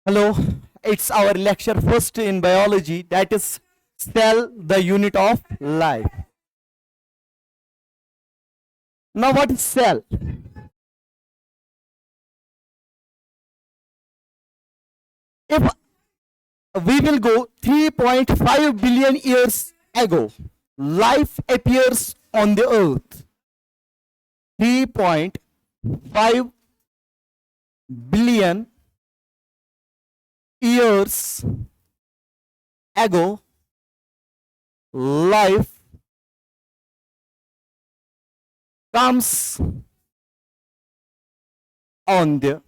Hello, it's our lecture first in biology, that is cell, the unit of life. Now, what is cell? If we will go 3.5 billion years ago, life appears on the earth. 3.5 billion years ago, life comes on the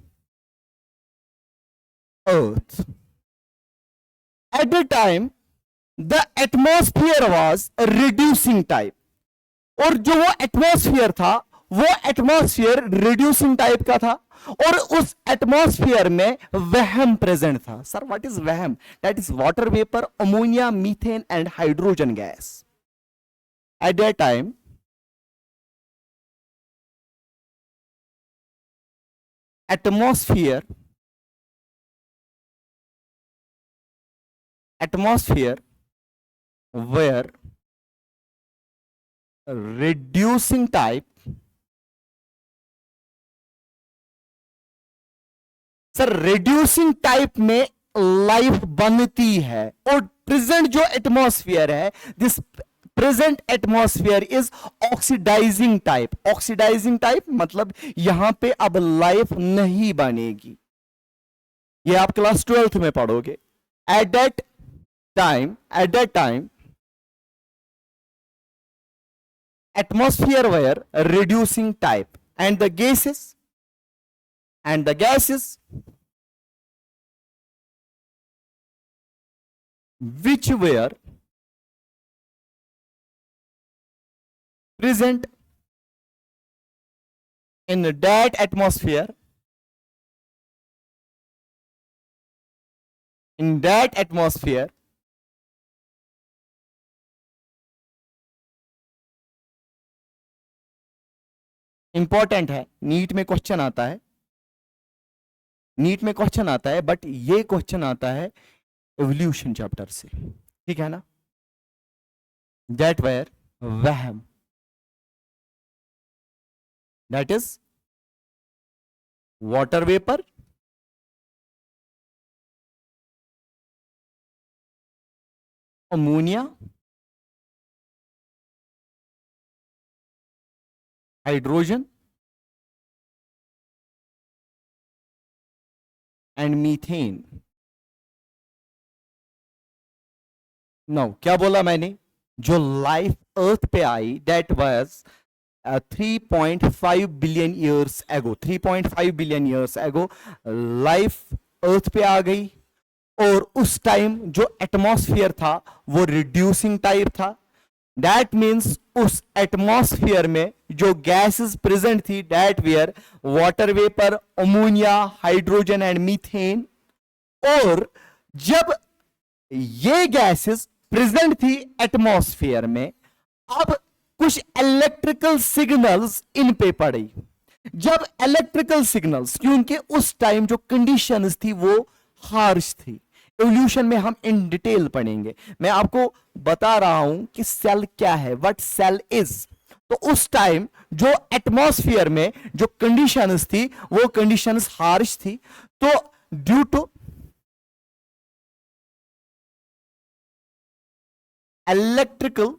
earth. At the time, the atmosphere was a reducing type. और जो वो atmosphere था वो atmosphere reducing type का था और उस atmosphere में वहम प्रेजेंट था. सर व्हाट इज वहम? That is water vapour, ammonia, methane and hydrogen gas. At that time atmosphere were reducing type. Sir reducing type में लाइफ बनती है और प्रेजेंट जो एटमॉस्फेयर है, this present atmosphere is oxidising type. Oxidising type मतलब यहां पे अब लाइफ नहीं बनेगी. ये आप क्लास 12th में पढ़ोगे. Eight that time atmosphere were reducing type and the gases which were present in that atmosphere important है. नीट में क्वेश्चन आता है बट ये क्वेश्चन आता है एवोल्यूशन चैप्टर से. ठीक है ना? दैट वेयर वहम, that is water vapour, ammonia, hydrogen and methane. No, क्या बोला मैंने? जो लाइफ अर्थ पे आई that was 3.5 billion years ago. 3.5 billion years ago life earth पे आ गई और उस टाइम जो एटमॉस्फेयर था वो रिड्यूसिंग टाइप था. दैट मीन्स उस एटमॉस्फेयर में जो गैसेस प्रेजेंट थी that were water vapour, ammonia, hydrogen and methane. और जब ये गैसेस प्रेजेंट थी एटमॉस्फेयर में, अब कुछ इलेक्ट्रिकल सिग्नल्स इन पे पड़ी. जब इलेक्ट्रिकल सिग्नल्स, क्योंकि उस टाइम जो कंडीशंस थी वो हार्श थी. एवोल्यूशन में हम इन डिटेल पढ़ेंगे. मैं आपको बता रहा हूं कि सेल क्या है, व्हाट सेल इज. तो उस टाइम जो एटमॉस्फेयर में जो कंडीशंस थी वो कंडीशंस हार्श थी. तो ड्यू टू इलेक्ट्रिकल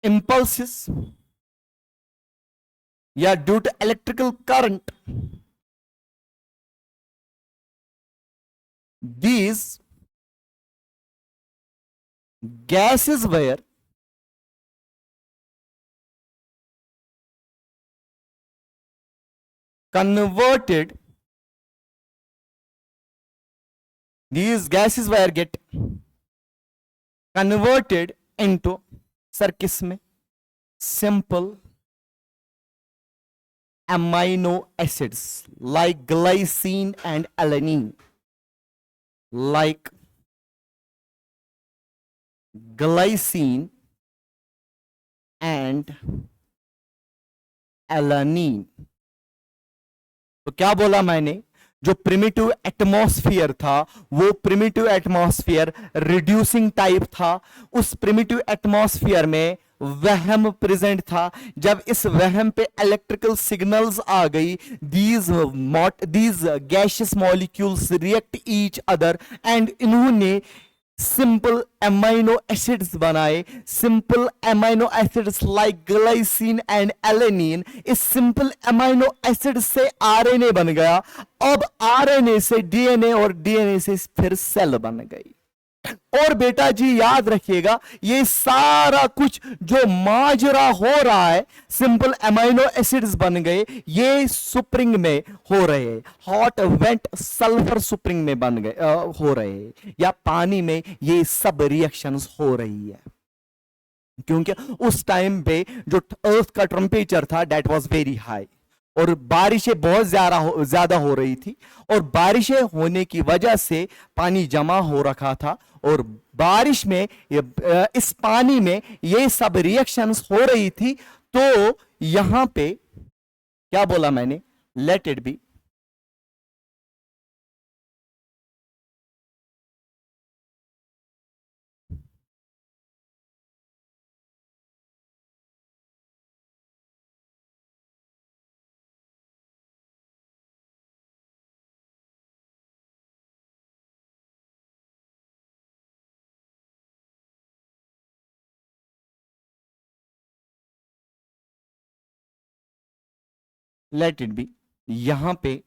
impulses या due to electrical current, these gases were converted, these gases were get converted into, sir किस में? simple amino acids like glycine and alanine, like glycine and alanine. तो क्या बोला मैंने, जो प्रिमिटिव एटमॉस्फेयर था वो प्रिमिटिव एटमॉस्फेयर रिड्यूसिंग टाइप था। उस प्रिमिटिव एटमॉस्फेयर में वहम प्रेजेंट था। जब इस वहम पे इलेक्ट्रिकल सिग्नल्स आ गई, these gaseous molecules react each other and इन्होंने सिंपल एमाइनो एसिड्स बनाए। Simple amino acids like glycine and alanine. इस सिंपल एमाइनो एसिड से आरएनए बन गया। अब आरएनए से डीएनए और डीएनए से फिर सेल बन गई। और बेटा जी याद रखिएगा, ये सारा कुछ जो माजरा हो रहा है, सिंपल एमाइनो एसिड्स बन गए, ये सुप्रिंग में हो रहे हैं। हॉट वेंट सल्फर सुप्रिंग में बन गए हो रहे हैं, या पानी में ये सब रिएक्शंस हो रही है। क्योंकि उस टाइम पे जो अर्थ का टेम्परेचर था दैट वाज वेरी हाई, और बारिशें बहुत ज्यादा हो रही थी, और बारिशें होने की वजह से पानी जमा हो रखा था, और बारिश में इस पानी में ये सब रिएक्शंस हो रही थी। तो यहां पे क्या बोला मैंने, let it be. Let it be. यहां पे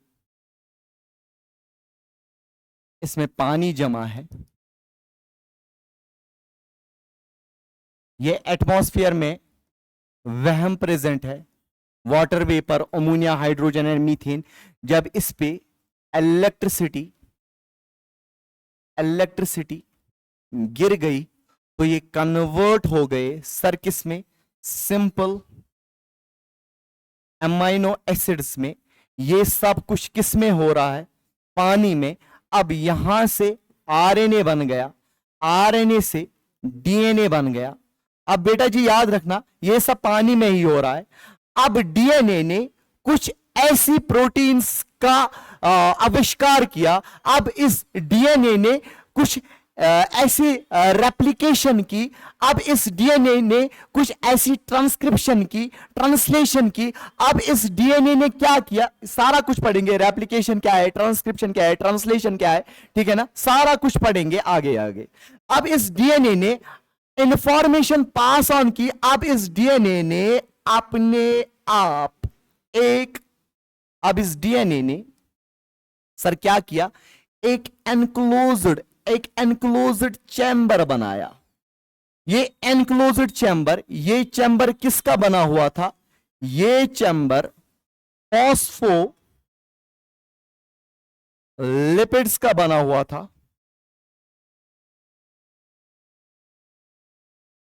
इसमें पानी जमा है, ये एटमॉस्फेयर में वहम प्रेजेंट है, water vapour, ammonia, hydrogen and methane. जब इस पे इलेक्ट्रिसिटी इलेक्ट्रिसिटी गिर गई तो ये कन्वर्ट हो गए सर किस में, सिंपल एमाइनो एसिड्स में। ये सब कुछ किस में हो रहा है, पानी में। अब यहां से आरएनए बन गया, आरएनए से डीएनए बन गया। अब बेटा जी याद रखना, ये सब पानी में ही हो रहा है। अब डीएनए ने कुछ ऐसी प्रोटीन्स का आविष्कार किया। अब इस डीएनए ने कुछ ऐसी रेप्लिकेशन की। अब इस डीएनए ने कुछ ऐसी ट्रांसक्रिप्शन की, ट्रांसलेशन की। अब इस डीएनए ने क्या किया, सारा कुछ पढ़ेंगे। रेप्लिकेशन क्या है, ट्रांसक्रिप्शन क्या है, ट्रांसलेशन क्या है, ठीक है ना, सारा कुछ पढ़ेंगे आगे आगे। अब इस डीएनए ने इंफॉर्मेशन पास ऑन की। अब इस डीएनए ने अपने आप एक, अब इस डीएनए ने सर क्या किया, एक एनक्लोज्ड चैम्बर बनाया। ये एनक्लोज्ड चैम्बर, ये चैम्बर किसका बना हुआ था, ये चैम्बर फॉस्फोलिपिड्स का बना हुआ था।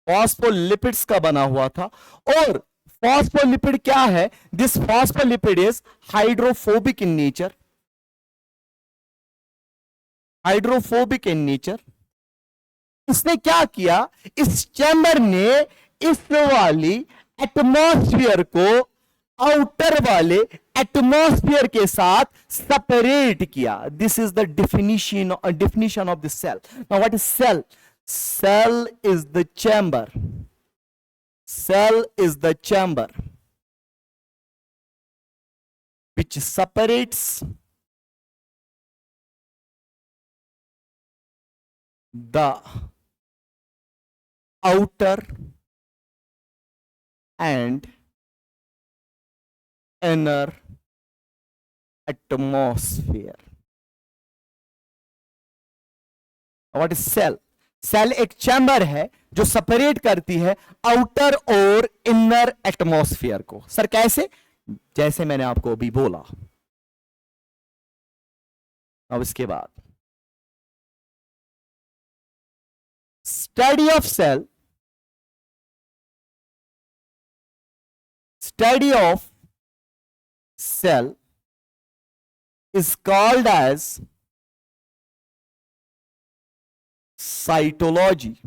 फॉस्फोलिपिड्स का बना हुआ था। और फॉस्फोलिपिड क्या है, this phospholipid is hydrophobic in nature, hydrophobic in nature. इसने क्या किया, इस चैम्बर ने इस वाली एटमॉस्फेयर को आउटर वाले एटमॉस्फेयर के साथ सेपरेट किया। This is the definition of the cell. Now what is cell? Cell is the chamber. Cell is the chamber which separates the outer and inner atmosphere. What is cell? Cell एक chamber है जो separate करती है outer और inner atmosphere को। Sir कैसे, जैसे मैंने आपको अभी बोला। अब इसके बाद study of cell, study of cell is called as cytology.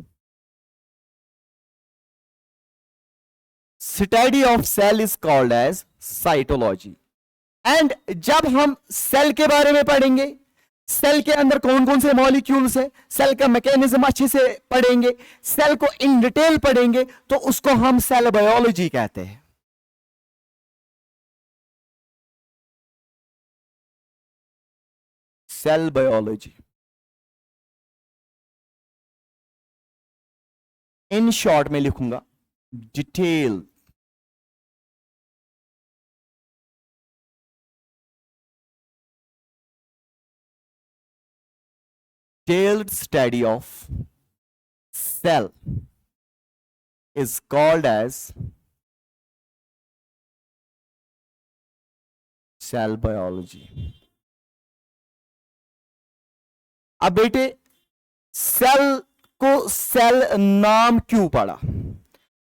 Study of cell is called as cytology. And जब हम सेल के बारे में पढ़ेंगे, सेल के अंदर कौन कौन से मॉलिक्यूल्स है, सेल का मैकेनिज्म अच्छे से पढ़ेंगे, सेल को इन डिटेल पढ़ेंगे, तो उसको हम सेल बायोलॉजी कहते हैं। Cell biology. इन शॉर्ट में लिखूंगा detail detailed study of cell is called as cell biology। अब बेटे सेल को सेल नाम क्यों पड़ा?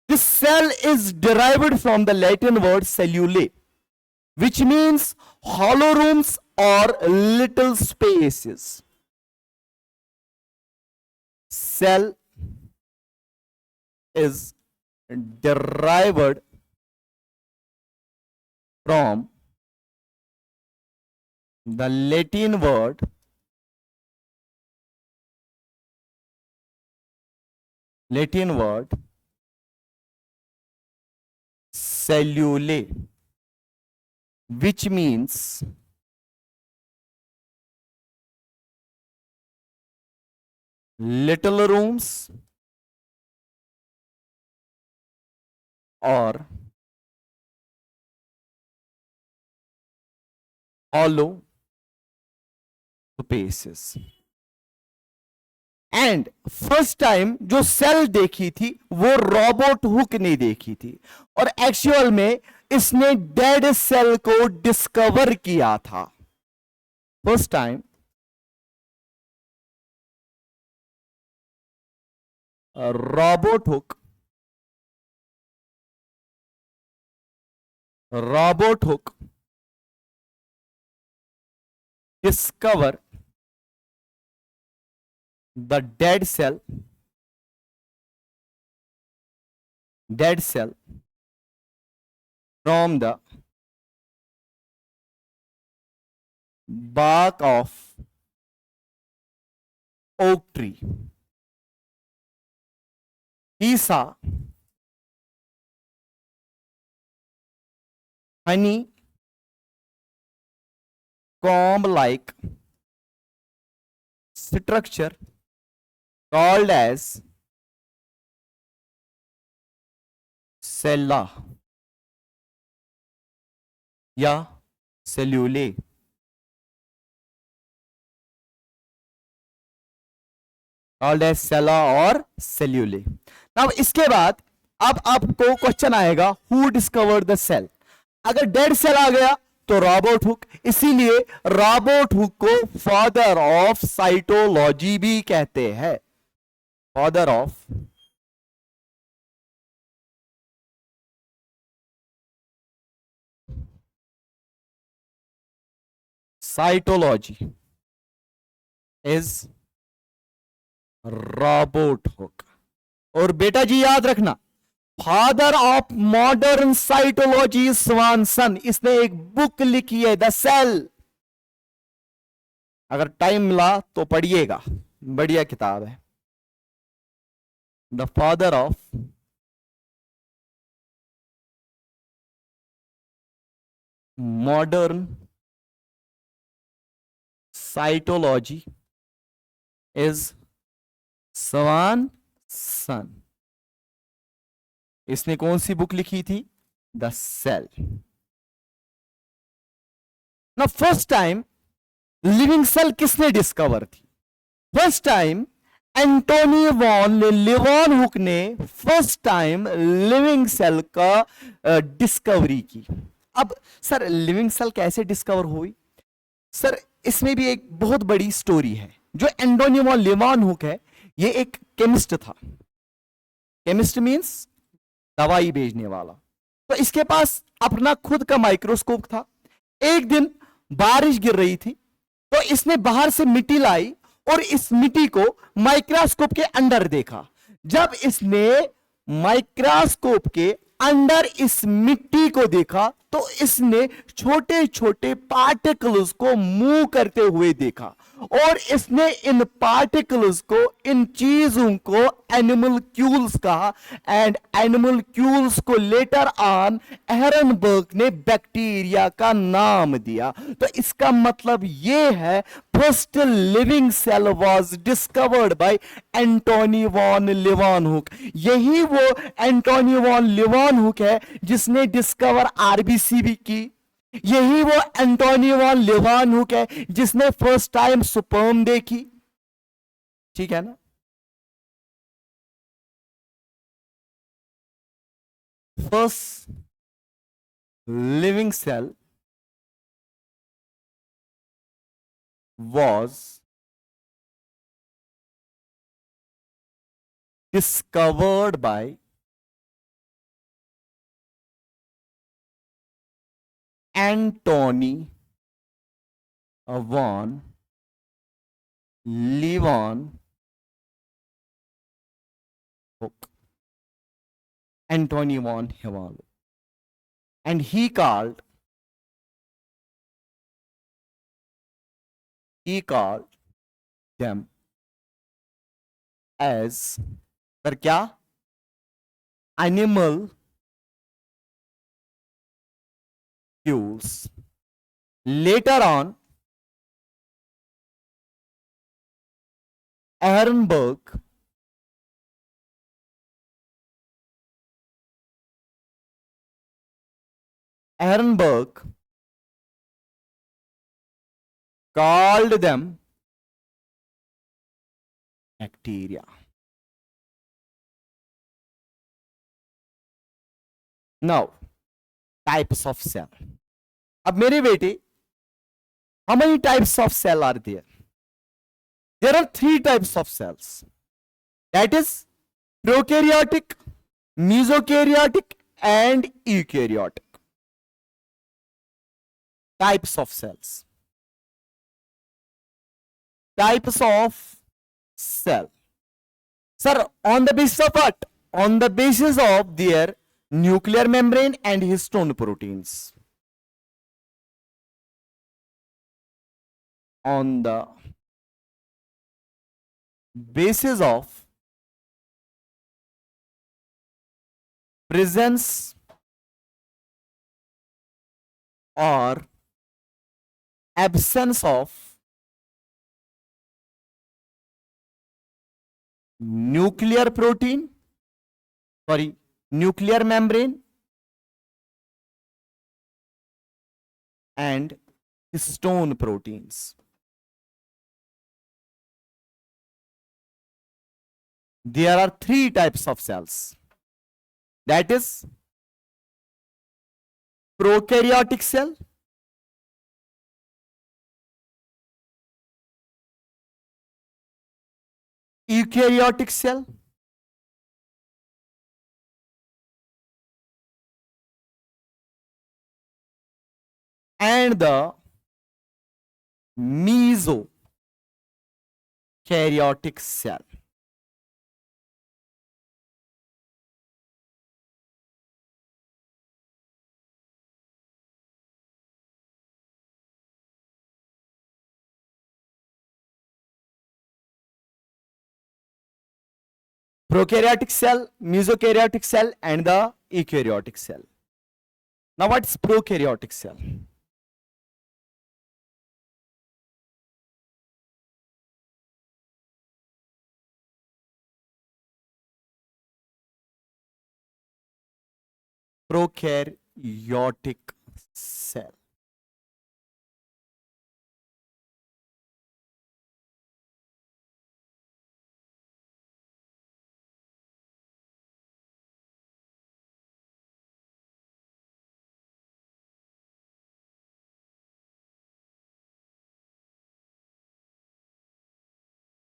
This cell is derived from the Latin word cellulae, which means hollow rooms or little spaces। Cell is derived from the Latin word cellulae, which means little rooms or hollow spaces। And first time जो cell देखी थी वो Robert Hooke ने देखी थी, और actual में इसने डेड सेल को डिस्कवर किया था। First time Robert Hooke discover the dead cell from the bark of oak tree। He saw honey comb like structure called as cella या cellulae। called as cella और cellulae। अब इसके बाद अब आपको क्वेश्चन आएगा, हु डिस्कवर्ड द सेल? अगर dead cell आ गया तो रॉबर्ट हुक, इसीलिए रॉबर्ट हुक को फादर ऑफ साइटोलॉजी भी कहते हैं। Father of cytology is Robert Hooke. और बेटा जी याद रखना, फादर ऑफ मॉडर्न साइटोलॉजी स्वानसन, इसने एक बुक लिखी है द सेल। अगर टाइम मिला तो पढ़िएगा, बढ़िया किताब है। The father of modern cytology is Swanson. इसने कौन सी बुक लिखी थी? The cell. ना फर्स्ट टाइम लिविंग सेल किसने डिस्कवर थी? First time Antonie van Leeuwenhoek ने फर्स्ट टाइम लिविंग सेल का डिस्कवरी की। अब सर लिविंग सेल कैसे डिस्कवर हुई? सर इसमें भी एक बहुत बड़ी स्टोरी है। जो एंटोनी वॉन लिवॉनहुक है, ये एक केमिस्ट था। केमिस्ट मींस दवाई भेजने वाला। तो इसके पास अपना खुद का माइक्रोस्कोप था। एक दिन बारिश गिर रही थी, तो इसने बाहर से मिट्टी लाई और इस मिट्टी को माइक्रोस्कोप के अंदर देखा। जब इसने माइक्रोस्कोप के अंदर इस मिट्टी को देखा तो इसने छोटे छोटे पार्टिकल्स को मूव करते हुए देखा और इसने इन पार्टिकल्स को, इन चीजों को एनिमलक्यूल्स कहा एंड एनिमलक्यूल्स को लेटर ऑन एहरनबर्ग ने बैक्टीरिया का नाम दिया। तो इसका मतलब यह है first living cell was discovered by Antonie van Leeuwenhoek. यही वो एंटोनी वॉन लिवानहुक है जिसने डिस्कवर आरबीसी भी की। यही वो एंटोनी वॉन लिवानहुक है जिसने फर्स्ट टाइम स्पर्म देखी। ठीक है ना? First living cell was discovered by Antony von Leeuwenhoek. Antony von Leeuwenhoek. And he called them as पर क्या? Animal cules. Later on, Ehrenberg called them bacteria. Now, types of cell. अब मेरे बेटे, how many types of cell are there? There are 3 types of cells. That is prokaryotic, mesokaryotic and eukaryotic. Types of cells. Types of cell. Sir, on the basis of what? On the basis of their nuclear membrane and histone proteins. On the basis of presence or absence of nuclear membrane and histone proteins. There are 3 types of cells. That is prokaryotic cell, eukaryotic cell, and the mesokaryotic cell. Prokaryotic cell, mesokaryotic cell and the eukaryotic cell. Now what is prokaryotic cell? Prokaryotic cell.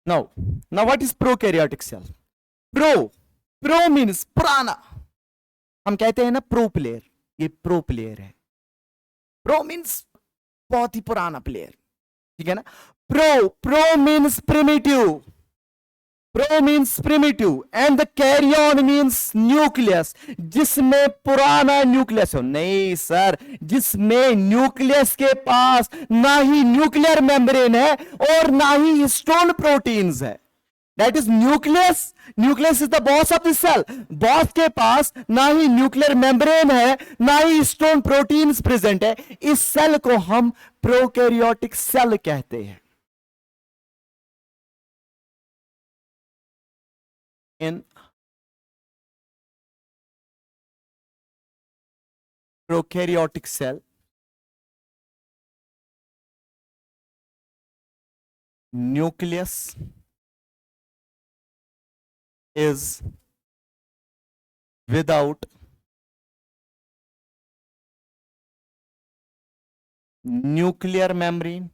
Now what is prokaryotic cell? Pro means पुराना. हम कहते हैं ना pro player, ये pro player है. Pro means बहुत ही पुराना प्लेयर. ठीक है ना? Pro means primitive. Pro means primitive and the karyon means nucleus, जिसमें पुराना न्यूक्लियस हो। नहीं सर, जिसमें न्यूक्लियस के पास ना ही न्यूक्लियर मेम्ब्रेन है और ना ही हिस्टोन प्रोटीन्स है। That is nucleus, nucleus is the boss of the cell. Boss के पास ना ही न्यूक्लियर मेम्ब्रेन है, ना ही हिस्टोन प्रोटीन्स प्रेजेंट है। इस सेल को हम प्रोकैरियोटिक सेल कहते हैं। in prokaryotic cell, nucleus is without nuclear membrane,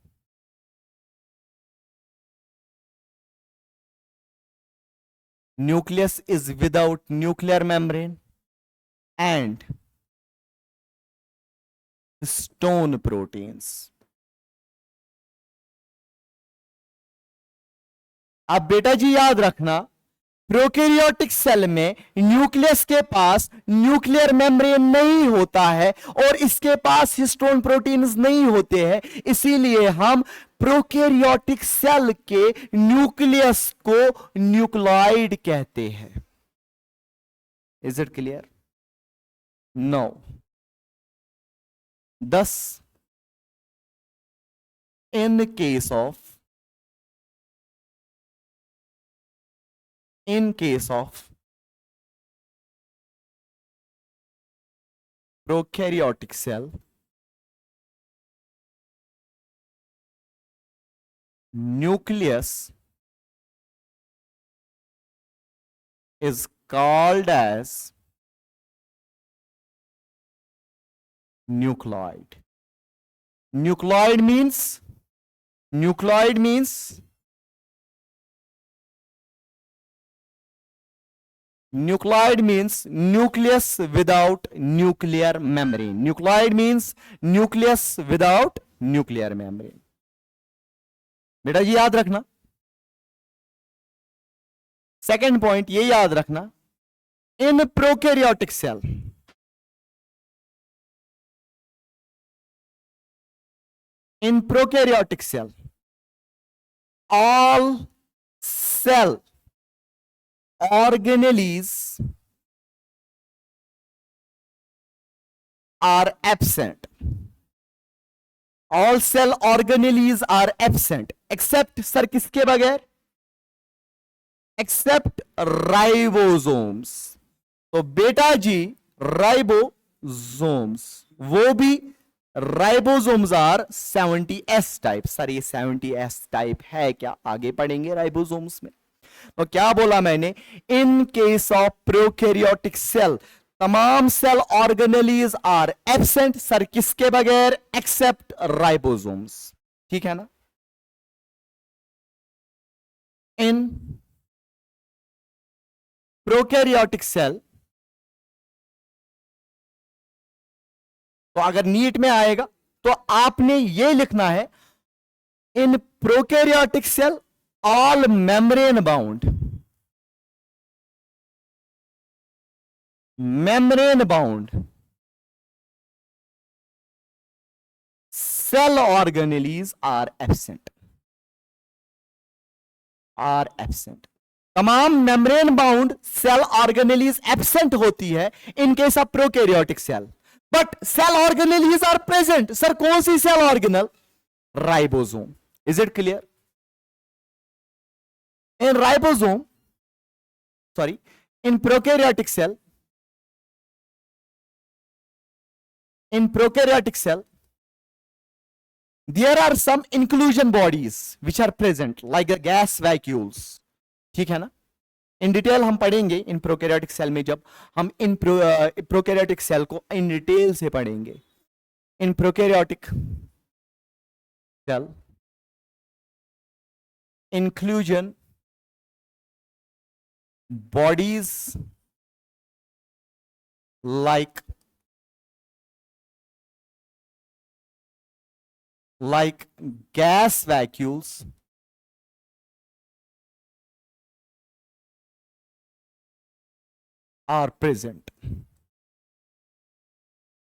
nucleus is without nuclear membrane and stone proteins. अब बेटा जी याद रखना, प्रोकैरियोटिक सेल में न्यूक्लियस के पास न्यूक्लियर मेम्ब्रेन नहीं होता है और इसके पास हिस्टोन प्रोटीन्स नहीं होते हैं। इसीलिए हम प्रोकैरियोटिक सेल के न्यूक्लियस को न्यूक्लियोइड कहते हैं। Is it clear? No. Thus, in case of prokaryotic cell, nucleus is called as nucleoid. Nucleoid means nucleus without nuclear membrane. Nucleoid means nucleus without nuclear membrane. बेटा जी याद रखना। Second point ये याद रखना, in prokaryotic cell all cell organelles are absent. All cell organelles are absent except sir किसके बगैर? Except ribosomes. तो बेटा जी राइबोसोम्स, वो भी ribosomes are 70s type. Sir ये 70s टाइप है क्या? आगे पढ़ेंगे राइबोसोम्स में। तो क्या बोला मैंने? In case of prokaryotic cell तमाम cell organelles are absent. Sir किसके बगैर? Except ribosomes. ठीक है ना? इन प्रोकैरियोटिक सेल, तो अगर नीट में आएगा तो आपने ये लिखना है, in prokaryotic cell all membrane bound, cell organelles are absent. तमाम membrane bound cell organelles absent होती है in case of prokaryotic cell, but cell organelles are present. Sir कौन सी cell organelle? Ribosome. Is it clear? In ribosome, sorry, in prokaryotic cell, there are some inclusion bodies which are present like the gas vacuoles. ठीक है ना? In detail हम पढ़ेंगे in prokaryotic cell में, जब हम इन प्रोकैरियोटिक सेल को इन detail से पढ़ेंगे। In prokaryotic cell inclusion bodies like gas vacuoles, are present.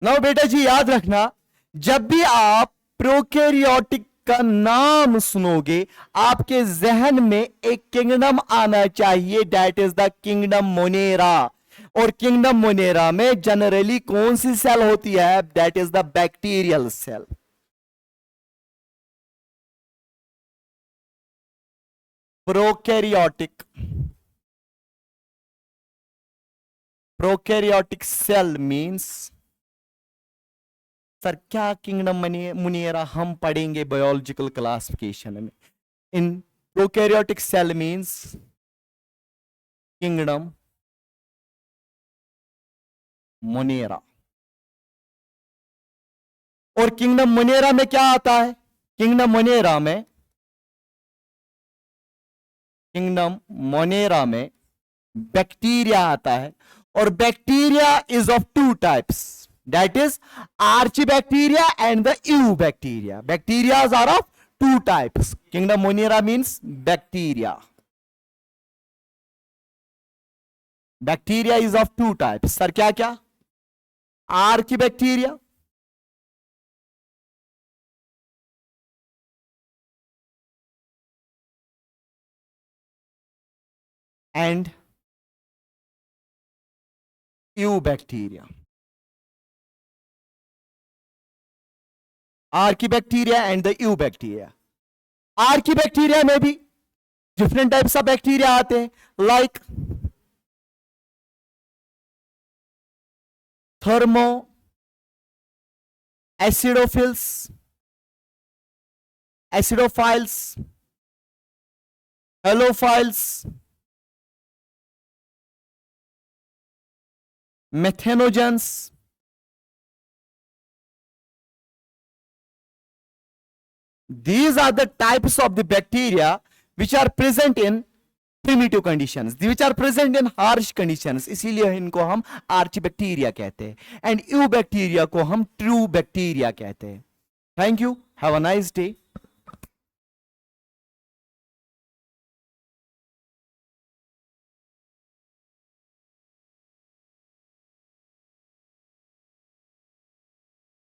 Now बेटा जी याद रखना, जब भी आप प्रोकैरियोटिक का नाम सुनोगे आपके जहन में एक किंगडम आना चाहिए, that is the kingdom Monera. और किंगडम मोनेरा में जनरली कौन सी सेल होती है? That is the bacterial cell. Prokaryotic prokaryotic cell means, sir क्या किंगडम मुनियरा हम पढ़ेंगे बायोलॉजिकल क्लासिफिकेशन में। In prokaryotic cell means kingdom Monera. और किंगडम मोनेरा में क्या आता है? किंगडम मोनेरा में बैक्टीरिया आता है। और bacteria is of two types, that is archaebacteria and the eubacteria. Bacterias are of two types. Kingdom Monera means bacteria. Bacteria is of two types. Sir क्या क्या? आर्चीबैक्टीरिया and eubacteria. Archaebacteria and the eubacteria. Archaebacteria में भी different types of bacteria आते हैं, like thermo acidophils, acidophiles, halophiles, methanogens, these are the types of the bacteria which are present in primitive conditions, which are present in harsh conditions, इसीलिए इनको हम आर्चीबैक्टीरिया कहते हैं, and eubacteria को हम true bacteria कहते हैं। Thank you, have a nice day.